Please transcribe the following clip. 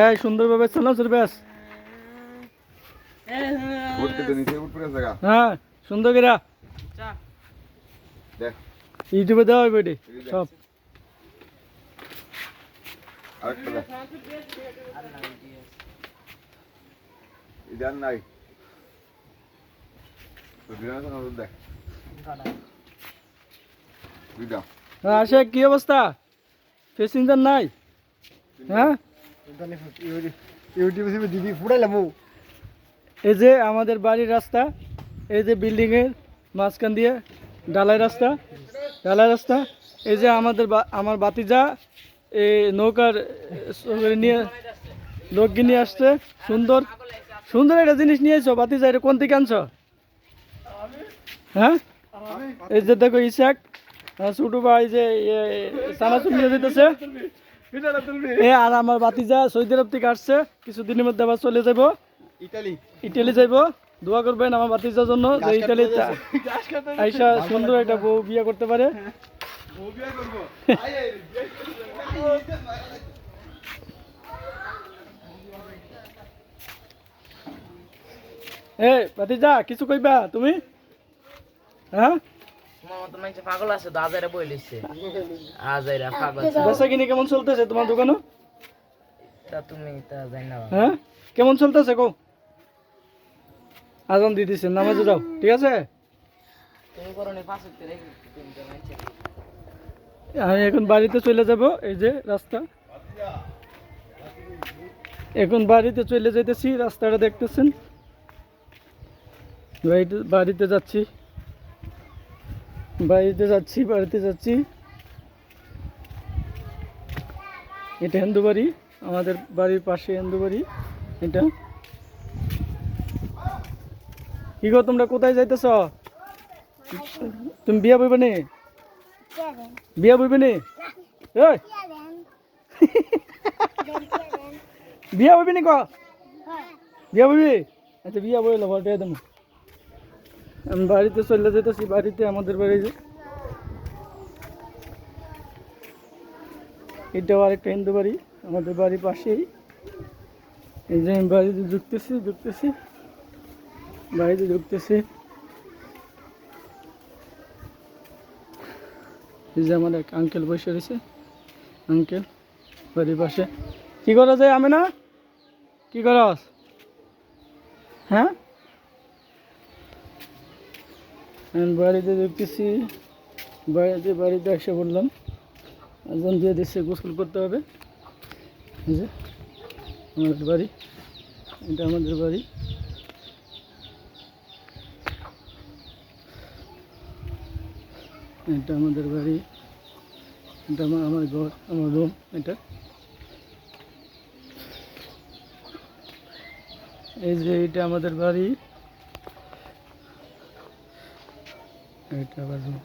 এই সুন্দরভাবে চালাও ব্যাস। হ্যাঁ সুন্দর করে ইউটিউবে দেওয়া হবে এটি সব। আসে কি অবস্থা? প্যাসেঞ্জার নাই? হ্যাঁ ইউটিউবে দিদি ফুটাইলাম। এই যে আমাদের বাড়ির রাস্তা, এই যে বিল্ডিং এর মাঝখান দিয়ে ঢালাই রাস্তা, ঢালাই রাস্তা। এই যে আমার বাতিজা এই নৌকার নিয়ে লোক নিয়ে আসছে। সুন্দর সুন্দর একটা জিনিস নিয়েছো বাতিজা, এটা কোন থেকে আনছো? হ্যাঁ এই যে দেখো ইসাক ছোটো ভাই যে চানাচুর নিয়ে যেতেছে। আর আমার বাতিজা সৌদি আরব থেকে আসছে, কিছুদিনের মধ্যে আবার চলে যাবো ইটালি যাইবো। দোয়া করবেন আমার বাতিজার জন্য যে ইটালি আইসা সুন্দর একটা বউ বিয়ে করতে পারে। এ বাতিজা কিছু কইবা তুমি? হ্যাঁ পাগল আছে তো আজাইরা বই লিখছে। আজাইরা পাগল। বেচা কিনি কেমন চলতেছে তোমার দোকানে? তা তুমি তা জানি না। হ্যাঁ কেমন চলতেছে কো? আজান দিয়ে দিচ্ছেন, নামাজে যাও, ঠিক আছে? তুমি করো নি 5 উঠতে রেখে তিনটা নাইছে। আমি এখন বাড়িতে চলে যাব। এই যে রাস্তা, এখন বাড়িতে চলে যাইতেছি। রাস্তাটা দেখতেছেন, বাড়িতে যাচ্ছি, বাড়িতে যাচ্ছি, বাড়িতে যাচ্ছি। এটা হিন্দু বাড়ি, আমাদের বাড়ির পাশে হিন্দু বাড়ি এটা। কি গো তোমরা কোথায় যাইতেছ? তুমি বিয়া বইবে নি? বিয়া বইবে নি? বিয়া বইবি নি ক? বিয়া বইবি? আচ্ছা বিয়া বইলো ভোটে দেবো। আমি বাড়িতে চলে যেতেছি, বাড়িতে আমাদের বাড়ি যে এটাও আরেকটা হিন্দু বাড়ি আমাদের বাড়ির পাশেই। এই যে আমি বাড়িতে ঢুকতেছি বাড়িতে ঢুকতেছি। এই যে আমার এক আঙ্কেল বসে রয়েছে, আঙ্কেল বাড়ির পাশে। কি করা যায় আমি না? কি করস? হ্যাঁ আমি বাড়িতে ঢুকতেছি, বাড়িতে এসে বললাম আজান দিয়ে দিচ্ছে, গোসল করতে হবে। এই যে আমাদের বাড়ি, এটা আমাদের বাড়ি। এটা আমাদের বাড়ি, এটা আমার ঘর, আমার রুম। এটা এই যে এটা আমাদের বাড়ি, এটা আবার রুম।